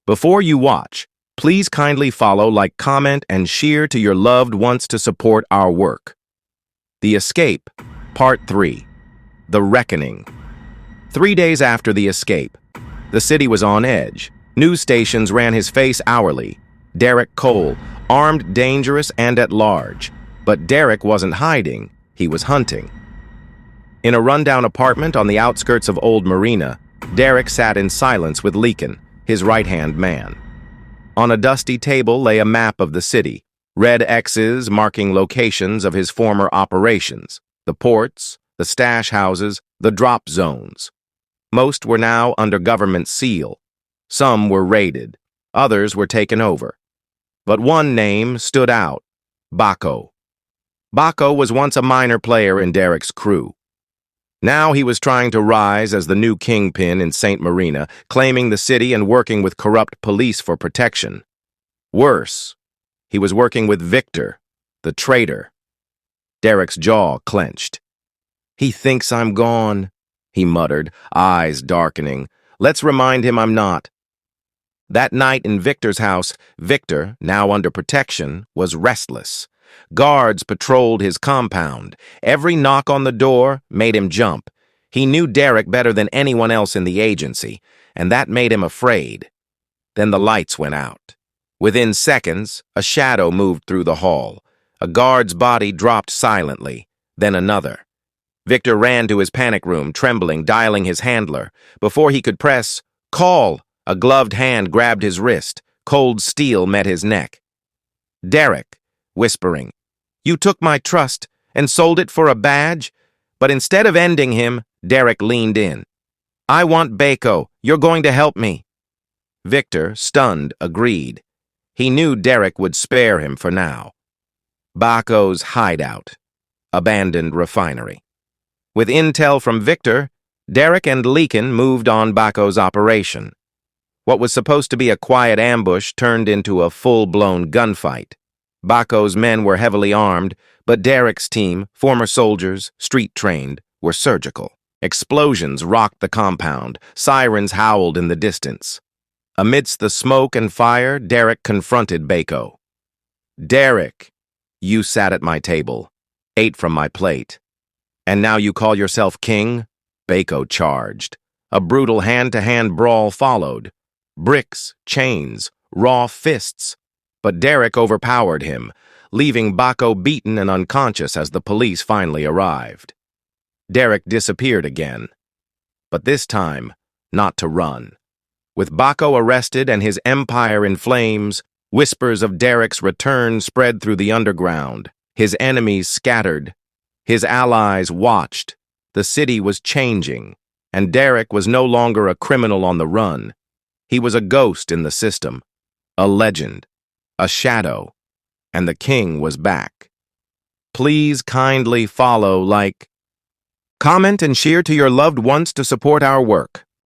Before you watch, please kindly follow, like, comment, and share to your loved ones to support our work. The Escape, Part 3. The Reckoning. 3 days after the escape, the city was on edge. News stations ran his face hourly. Derek Cole, armed, dangerous, and at large. But Derek wasn't hiding, he was hunting. In a rundown apartment on the outskirts of Old Marina, Derek sat in silence with Leakin, his right-hand man. On a dusty table lay a map of the city, red X's marking locations of his former operations, the ports, the stash houses, the drop zones. Most were now under government seal. Some were raided, others were taken over. But one name stood out: Baco. Baco was once a minor player in Derek's crew. Now he was trying to rise as the new kingpin in St. Marina, claiming the city and working with corrupt police for protection. Worse, he was working with Victor, the traitor. Derek's jaw clenched. "He thinks I'm gone," he muttered, eyes darkening. "Let's remind him I'm not." That night in Victor's house, Victor, now under protection, was restless. Guards patrolled his compound. Every knock on the door made him jump. He knew Derek better than anyone else in the agency, and that made him afraid. Then the lights went out. Within seconds, a shadow moved through the hall. A guard's body dropped silently, then another. Victor ran to his panic room, trembling, dialing his handler. Before he could press "Call," a gloved hand grabbed his wrist. Cold steel met his neck. "Derek," whispering, "you took my trust and sold it for a badge?" But instead of ending him, Derek leaned in. "I want Baco. You're going to help me." Victor, stunned, agreed. He knew Derek would spare him for now. Baco's hideout. Abandoned refinery. With intel from Victor, Derek and Leakin moved on Baco's operation. What was supposed to be a quiet ambush turned into a full-blown gunfight. Baco's men were heavily armed, but Derek's team, former soldiers, street-trained, were surgical. Explosions rocked the compound. Sirens howled in the distance. Amidst the smoke and fire, Derek confronted Baco. "Derek, you sat at my table, ate from my plate, and now you call yourself king?" Baco charged. A brutal hand-to-hand brawl followed. Bricks, chains, raw fists. But Derek overpowered him, leaving Baco beaten and unconscious as the police finally arrived. Derek disappeared again, but this time, not to run. With Baco arrested and his empire in flames, whispers of Derek's return spread through the underground. His enemies scattered. His allies watched. The city was changing, and Derek was no longer a criminal on the run. He was a ghost in the system, a legend, a shadow, and the king was back. Please kindly follow, like, comment, and share to your loved ones to support our work.